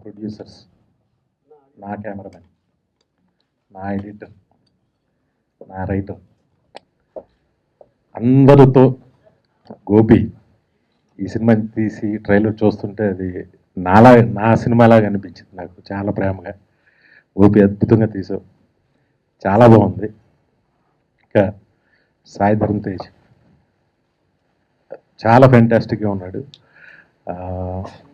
Producers, నా cameraman, నా editor, నా రైటర్ అందరితో గోపి ఈ సినిమా తీసి ట్రైలర్ చూస్తుంటే అది నా సినిమాలాగా అనిపించింది. నాకు చాలా ప్రేమగా గోపి అద్భుతంగా తీసావు, చాలా బాగుంది. ఇంకా సాయి ధరమ్ తేజ్ చాలా ఫెంటాస్టిక్గా ఉన్నాడు.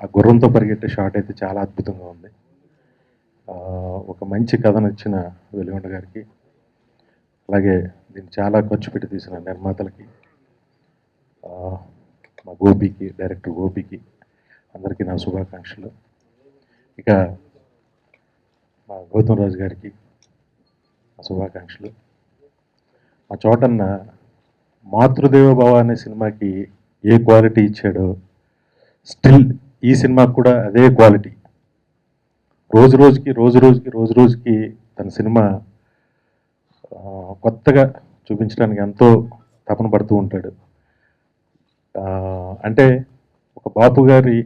ఆ గుర్రంతో పరిగెట్టే షాట్ అయితే చాలా అద్భుతంగా ఉంది. ఒక మంచి కథ నచ్చిన వెలుగొండ గారికి, అలాగే దీన్ని చాలా ఖర్చు పెట్టి తీసిన నిర్మాతలకి, మా గోపికి, డైరెక్టర్ గోపికి అందరికీ నా శుభాకాంక్షలు. ఇక మా గౌతమ్ రాజు గారికి నా శుభాకాంక్షలు. మా చోటన్న మాతృదేవ భవ అనే సినిమాకి ఏ క్వాలిటీ ఇచ్చాడో స్టిల్ ఈ సినిమాకి కూడా అదే క్వాలిటీ. రోజు రోజుకి తన సినిమా కొత్తగా చూపించడానికి ఎంతో తపన పడుతూ ఉంటాడు. అంటే ఒక బాపు గారి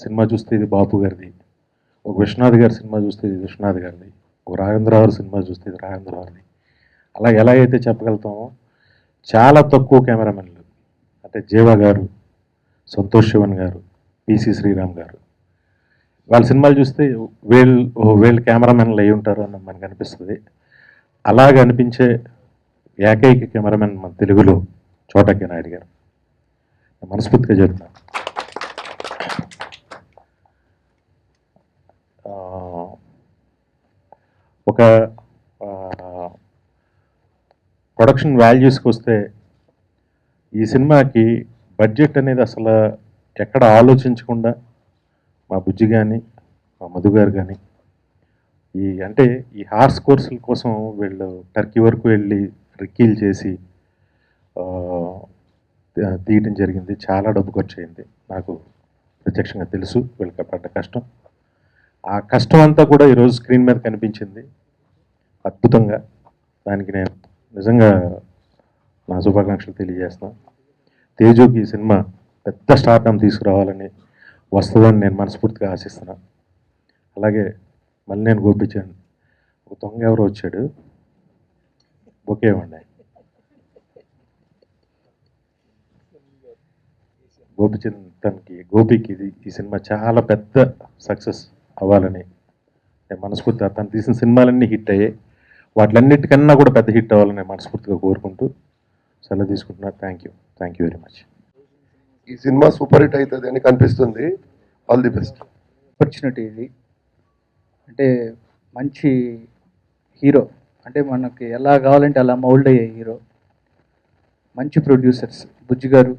సినిమా చూస్తే ఇది బాపు గారిది, ఒక విశ్వనాథ్ గారి సినిమా చూస్తే ఇది విశ్వనాథ్ గారిది, ఒక రాఘవేంద్రరావు సినిమా చూస్తే ఇది రాఘవేంద్రరావుది. అలా ఎలా అయితే చెప్పగలుగుతామో చాలా తక్కువ కెమెరామెన్లు అంటే జీవా గారు, సంతోష్ శివన్ గారు, పిసి శ్రీరామ్ గారు, వాళ్ళ సినిమాలు చూస్తే వీళ్ళు కెమెరామెన్లు అయి ఉంటారు అని మనకు అనిపిస్తుంది. అలాగ అనిపించే ఏకైక కెమెరామెన్ మన తెలుగులో చోటకి నాయుడు గారు. మనస్ఫూర్తిగా చెప్తున్నాను. ఒక ప్రొడక్షన్ వాల్యూస్కి వస్తే ఈ సినిమాకి బడ్జెట్ అనేది అసలు ఎక్కడ ఆలోచించకుండా మా బుజ్జి కానీ, మా మధు గారు కానీ ఈ హార్స్ కోర్సుల కోసం వీళ్ళు టర్కీ వరకు వెళ్ళి రిక్కీలు చేసి తీయటం జరిగింది. చాలా డబ్బు ఖర్చు అయింది. నాకు ప్రత్యక్షంగా తెలుసు వీళ్ళకి పడ్డ కష్టం. ఆ కష్టం అంతా కూడా ఈరోజు స్క్రీన్ మీద కనిపించింది అద్భుతంగా. దానికి నేను నిజంగా నా శుభాకాంక్షలు తెలియజేస్తున్నాను. తేజుకి ఈ సినిమా పెద్ద స్టార్డమ్ తీసుకురావాలని, వస్తుందని నేను మనస్ఫూర్తిగా ఆశిస్తున్నాను. అలాగే మళ్ళీ నేను గోపించాను, ఒక దొంగ ఎవరో వచ్చాడు, ఓకే ఇవ్వండి. గోపికి ఈ సినిమా చాలా పెద్ద సక్సెస్ అవ్వాలని నేను మనస్ఫూర్తిగా, తను తీసిన సినిమాలన్నీ హిట్ అయ్యాయి, వాటిలన్నిటికన్నా కూడా పెద్ద హిట్ అవ్వాలని నేను మనస్ఫూర్తిగా కోరుకుంటూ సెలవు తీసుకుంటున్నా. Thank you very much. ఈ సినిమా సూపర్ హిట్ అవుతుంది అని కనిపిస్తుంది. All the best. ఆపర్చునిటీ ఇది. అంటే మంచి హీరో, అంటే మనకి ఎలా కావాలంటే అలా మౌల్డ్ అయ్యే హీరో, మంచి ప్రొడ్యూసర్స్ బుజ్జి గారు,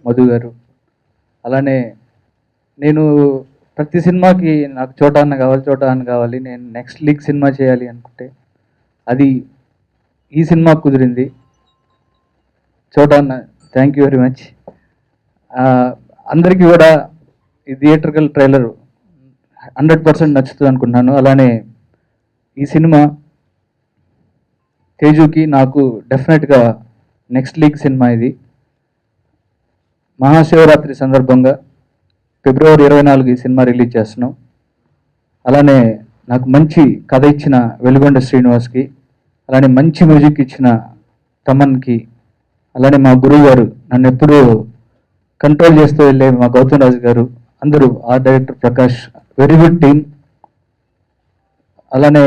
మధు గారు. అలానే నేను ప్రతి సినిమాకి నాకు చోటా అన్న కావాలి, నేను నెక్స్ట్ లీగ్ సినిమా చేయాలి అనుకుంటే అది ఈ సినిమా కుదిరింది. చోటా అన్న, థ్యాంక్ యూ వెరీ మచ్. అందరికీ కూడా ఈ థియేటర్కల్ ట్రైలర్ 100% నచ్చుతుంది అనుకుంటున్నాను. అలానే ఈ సినిమా తేజుకి నాకు డెఫినెట్గా నెక్స్ట్ లీగ్ సినిమా ఇది. మహాశివరాత్రి సందర్భంగా ఫిబ్రవరి 24 ఈ సినిమా రిలీజ్ చేస్తున్నాం. అలానే నాకు మంచి కథ ఇచ్చిన వెలుగొండ శ్రీనివాస్కి, అలానే మంచి మ్యూజిక్ ఇచ్చిన తమన్కి, అలానే మా గురువు గారు నన్ను ఎప్పుడూ కంట్రోల్ చేస్తూ వెళ్ళే మా గౌతమ్ రాజు గారు, అందరూ art director Prakash, very good team. అలానే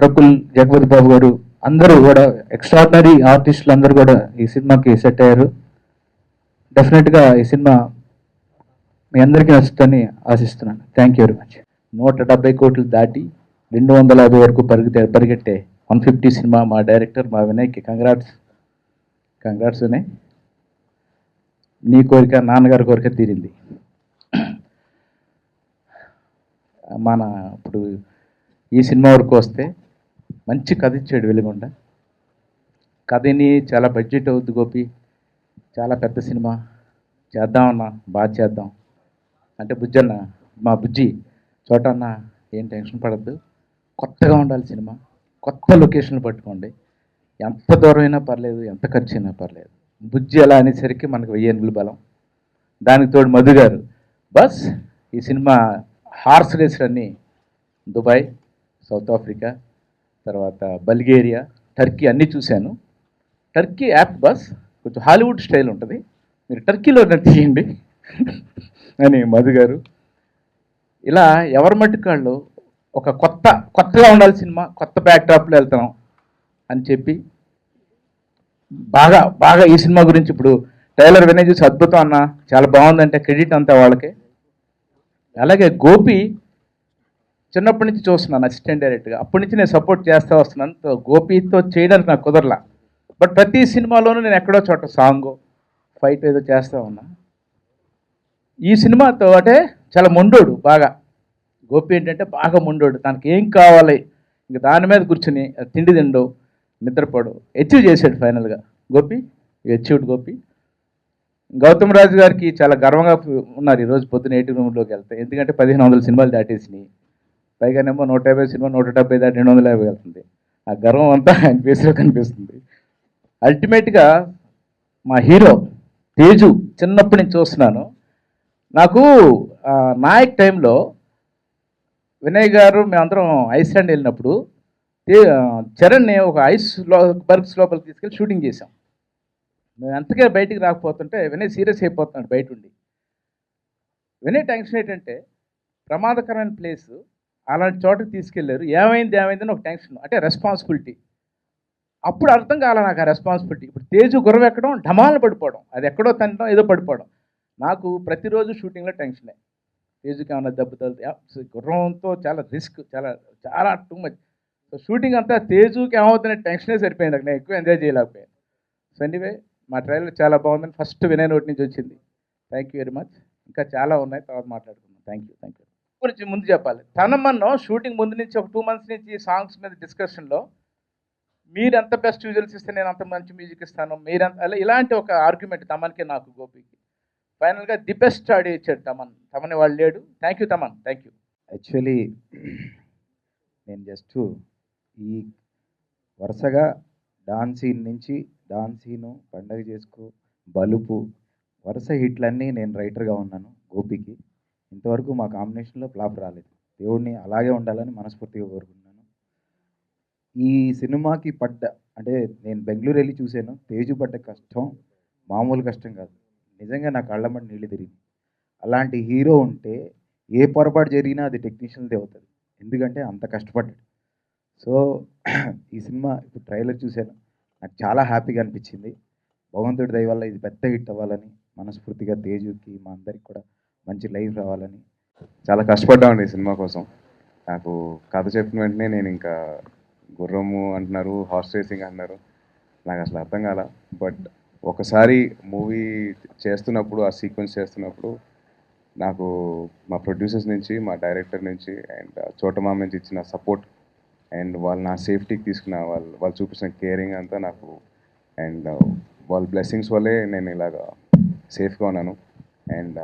రకుల్, జగపతి బాబు గారు, అందరూ కూడా ఎక్స్ట్రాడినరీ ఆర్టిస్టులు అందరూ కూడా ఈ సినిమాకి సెట్ అయ్యారు. డెఫినెట్గా ఈ సినిమా మీ అందరికీ నచ్చుతుందని ఆశిస్తున్నాను. Thank you very much. 170 కోట్లు దాటి 250 వరకు పరిగెట్టే 150 సినిమా మా డైరెక్టర్ మా వినయ్కి కంగ్రాట్స్ వినయ్. నీ కోరిక నాన్నగారి కోరిక తీరింది. ఇప్పుడు ఈ సినిమా వరకు వస్తే మంచి కథ ఇచ్చాడు వెలుగొండ. కథని చాలా బడ్జెట్ అవుద్ది గోపి, చాలా పెద్ద సినిమా చేద్దామన్నా, బాగా చేద్దాం అంటే బుజ్జన్న, మా బుజ్జి చోటన్న ఏం టెన్షన్ పడద్దు, కొత్తగా ఉండాలి సినిమా, కొత్త లొకేషన్లు పట్టుకోండి, ఎంత దూరం అయినా పర్లేదు, ఎంత ఖర్చు అయినా పర్లేదు. బుజ్జి అలా అనేసరికి మనకు 1000 బలం. దానికి తోడు మధు గారు, బస్ ఈ సినిమా హార్స్ రేసులన్నీ దుబాయ్, సౌత్ ఆఫ్రికా, తర్వాత బల్గేరియా, టర్కీ అన్నీ చూశాను. టర్కీ యాప్ బస్ కొంచెం హాలీవుడ్ స్టైల్ ఉంటుంది, మీరు టర్కీలో తీయండి అని మధు గారు. ఇలా ఎవరి మట్టుకు వాళ్ళు ఒక కొత్తగా ఉండాలి సినిమా, కొత్త బ్యాక్డ్రాప్లో వెళ్తున్నాం అని చెప్పి బాగా బాగా ఈ సినిమా గురించి ఇప్పుడు ట్రైలర్ వినే చూసి అద్భుతం అన్న, చాలా బాగుందంటే క్రెడిట్ అంతా వాళ్ళకే. అలాగే గోపి చిన్నప్పటి నుంచి చూస్తున్నాను అసిస్టెంట్ డైరెక్టర్గా, అప్పటి నుంచి నేను సపోర్ట్ చేస్తూ వస్తున్నాను. గోపితో చేయడానికి నాకు కుదరలా, బట్ ప్రతి సినిమాలోనూ నేను ఎక్కడో చోట సాంగ్ ఫైట్ ఏదో చేస్తూ ఉన్నా. ఈ సినిమాతో అంటే చాలా మొండోడు బాగా, గోపి ఏంటంటే బాగా మొండోడు, తనకి ఏం కావాలి ఇంక దాని మీద కూర్చుని తిండి తిండు నిద్రపోడు, అచీవ్ చేశాడు ఫైనల్గా గోపి. అచీవ్డ్ గోపి. గౌతమ్ రాజు గారికి చాలా గర్వంగా ఉన్నారు ఈరోజు పొద్దున 80 రూమ్లోకి వెళ్తే, ఎందుకంటే 1500 సినిమాలు దాటేసినాయి, పైగానేమో 150 సినిమా 170 దాటి 250 వెళ్తుంది. ఆ గర్వం అంతా ఆయన ఫేస్లో కనిపిస్తుంది. అల్టిమేట్గా మా హీరో తేజు చిన్నప్పటి నుంచి చూస్తున్నాను. నాకు నాయక్ టైంలో వినయ్ గారు మేమందరం ఐస్లాండ్ వెళ్ళినప్పుడు చరణ్ని ఒక బర్గ్స్ లోపలికి తీసుకెళ్ళి షూటింగ్ చేసాం. మేము అంతకే బయటికి రాకపోతుంటే వినయ్ సీరియస్ అయిపోతున్నాడు బయట ఉండి. వినయ్ టెన్షన్ ఏంటంటే ప్రమాదకరమైన ప్లేస్, అలాంటి చోటకి తీసుకెళ్లారు, ఏమైందని ఒక టెన్షన్, అంటే రెస్పాన్సిబిలిటీ. అప్పుడు అర్థం కాలే నాకు ఆ రెస్పాన్సిబిలిటీ. ఇప్పుడు తేజు గుర్రం ఎక్కడం, ఢమాలను పడిపోవడం, అది ఎక్కడో తినడం, ఏదో పడిపోవడం. నాకు ప్రతిరోజు షూటింగ్లో టెన్షనే, తేజుకి ఏమైనా దెబ్బ తగిలితే, గుర్రంతో చాలా రిస్క్, చాలా చాలా టూ మచ్. సో షూటింగ్ అంతా తేజుకి ఏమవుతుందనే టెన్షనే సరిపోయింది, నాకు నేను ఎక్కువ ఎంజాయ్ చేయలేకపోయాను. సో ఎనీవే మా ట్రైలర్ చాలా బాగుందని ఫస్ట్ వినయ్ నోటి నుంచి వచ్చింది. Thank you very much. ఇంకా చాలా ఉన్నాయి, తర్వాత మాట్లాడుకుందాం. థ్యాంక్ యూ గురించి ముందు చెప్పాలి. తనమన్ను షూటింగ్ ముందు నుంచి ఒక 2 months నుంచి సాంగ్స్ మీద డిస్కషన్లో, మీరు ఎంత బెస్ట్ విజువల్స్ ఇస్తే నేను అంత మంచి మ్యూజిక్ ఇస్తాను, మీరంత అలా ఇలాంటి ఒక ఆర్గ్యుమెంట్ తమన్కి నాకు గోపికి. ఫైనల్గా ది బెస్ట్ ఆడియో ఇచ్చాడు తమన్ వాళ్ళు లేడు. Thank you Thaman, thank you. Actually నేను జస్ట్ ఈ వరుసగా డాన్సీన్ నుంచి డాన్సీను, పండగ చేసుకో, బలుపు, వరుస హిట్లన్నీ నేను రైటర్గా ఉన్నాను గోపికి. ఇంతవరకు మా కాంబినేషన్లో ఫ్లాప్ రాలేదు. దేవుడిని అలాగే ఉండాలని మనస్ఫూర్తిగా కోరుకుంటున్నాను. ఈ సినిమాకి అంటే నేను బెంగళూరు వెళ్ళి చూశాను, తేజు పడ్డ కష్టం మామూలు కష్టం కాదు. నిజంగా నా కళ్ళమ్మటి నీళ్ళు తిరిగి, అలాంటి హీరో ఉంటే ఏ పొరపాటు జరిగినా అది టెక్నీషియన్దే అవుతుంది, ఎందుకంటే అంత కష్టపడ్డాడు. సో ఈ సినిమా ఇప్పుడు ట్రైలర్ చూశాను, నాకు చాలా హ్యాపీగా అనిపించింది. భగవంతుడి దయ వల్ల ఇది పెద్ద హిట్ అవ్వాలని మనస్ఫూర్తిగా, తేజుకి మా అందరికి కూడా మంచి లైఫ్ రావాలని. చాలా కష్టపడ్డామండి ఈ సినిమా కోసం. నాకు కథ చెప్పిన వెంటనే నేను ఇంకా గుర్రము అంటున్నారు, హార్స్ రేసింగ్ అంటున్నారు, నాకు అసలు అర్థం కాల. బట్ ఒకసారి మూవీ చేస్తున్నప్పుడు, ఆ సీక్వెన్స్ చేస్తున్నప్పుడు నాకు మా ప్రొడ్యూసర్స్ నుంచి, మా డైరెక్టర్ నుంచి అండ్ చోటమామ నుంచి ఇచ్చిన సపోర్ట్ అండ్ వాళ్ళు నా సేఫ్టీకి తీసుకున్న వాళ్ళు చూపించిన కేరింగ్ అంతా నాకు, అండ్ వాళ్ళ బ్లెస్సింగ్స్ వల్లే నేను ఇలాగా సేఫ్గా ఉన్నాను. అండ్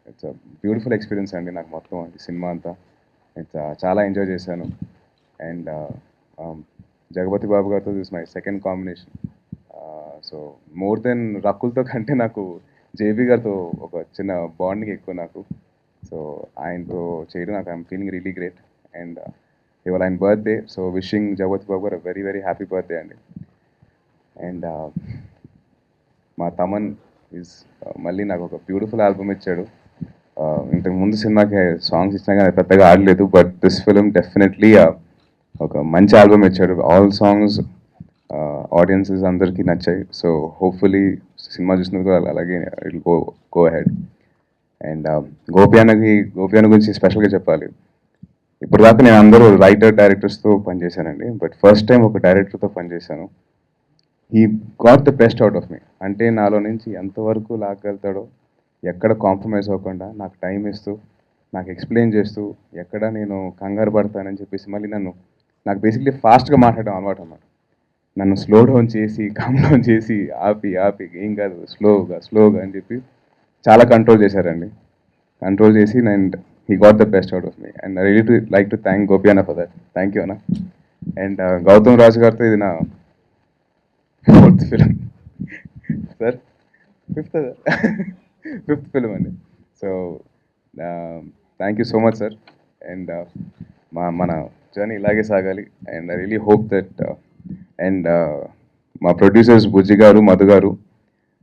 ఇట్స్ బ్యూటిఫుల్ ఎక్స్పీరియన్స్ అండి నాకు మొత్తం ఈ సినిమా అంతా. చాలా ఎంజాయ్ చేశాను. అండ్ జగపతి బాబు గారితో this my second combination. So more than రకుల్తో కంటే నాకు జేబీ గారితో ఒక చిన్న బాండింగ్ ఎక్కువ నాకు. సో ఆయనతో చేయడం నాకు I'm feeling really great. And ఇవాళ ఆయన బర్త్డే, సో విషింగ్ జగపతి బాబు గారు వెరీ వెరీ హ్యాపీ బర్త్డే అండి. అండ్ మా తమన్ ఈజ్ మళ్ళీ నాకు ఒక బ్యూటిఫుల్ ఆల్బమ్ ఇచ్చాడు. ఇంతకు ముందు సినిమాకి సాంగ్స్ ఇచ్చినా కానీ పెద్దగా ఆడలేదు, బట్ దిస్ ఫిలిం డెఫినెట్లీ ఒక మంచి ఆల్బమ్ ఇచ్చాడు. ఆల్ సాంగ్స్ ఆడియన్సెస్ అందరికీ నచ్చాయి. సో హోప్ఫుల్లీ సినిమా చూసినందుకు అలాగే it go ahead. And Gopi అన్న గురించి స్పెషల్గా చెప్పాలి. ఇప్పుడు దాకా నేను అందరూ రైటర్ డైరెక్టర్స్తో పనిచేశానండి, బట్ ఫస్ట్ టైం ఒక డైరెక్టర్తో పనిచేశాను. He got the best out of me. అంటే నాలో నుంచి ఎంతవరకు లాగలుగుతాడో, ఎక్కడ కాంప్రమైజ్ అవ్వకుండా నాకు టైం ఇస్తూ, నాకు ఎక్స్ప్లెయిన్ చేస్తూ, ఎక్కడ నేను కంగారు పడతానని చెప్పేసి మళ్ళీ నాకు బేసిక్లీ ఫాస్ట్గా మాట్లాడడం అలవాటు అన్నమాట. నన్ను స్లో డౌన్ చేసి, కామ్ డౌన్ చేసి, ఆపి ఏం కాదు స్లోగా అని చెప్పి చాలా కంట్రోల్ చేశారండి. కంట్రోల్ చేసి and he got the best out of me. And I really like to thank Gopi అన్న ఫర్ దట్. థ్యాంక్ యూ అన్న. అండ్ గౌతమ్ రాజు గారితో ఇది నా 4th film sir, 5th film అండి. So thank you so much sir. And మన journey ఇలాగే సాగాలి. And I really hope that and మా ప్రొడ్యూసర్స్ బుజ్జి గారు, మధు గారు,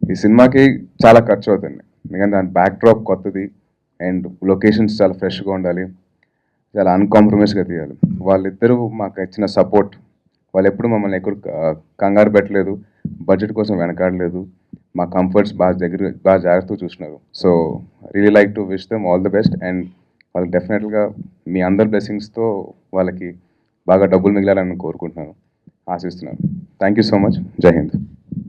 ఈ సినిమాకి చాలా ఖర్చు అవుతుంది. ఎందుకంటే దాని బ్యాక్ డ్రాప్ కొత్తది అండ్ లొకేషన్స్ చాలా ఫ్రెష్గా ఉండాలి, చాలా అన్కాంప్రమైజ్గా తీయాలి. వాళ్ళిద్దరూ మాకు ఇచ్చిన సపోర్ట్, వాళ్ళు ఎప్పుడు మమ్మల్ని ఎక్కడ కంగారు పెట్టలేదు, బడ్జెట్ కోసం వెనకాడలేదు, మా కంఫర్ట్స్ బాగా జాగ్రత్తగా చూసినారు. So really like to wish them all the best. And వాళ్ళకి డెఫినెట్గా మీ అందరి బ్లెస్సింగ్స్తో వాళ్ళకి బాగా డబ్బులు మిగిలాలని కోరుకుంటున్నాను, ఆశిస్తున్నాను. Thank you so much. జై హింద్.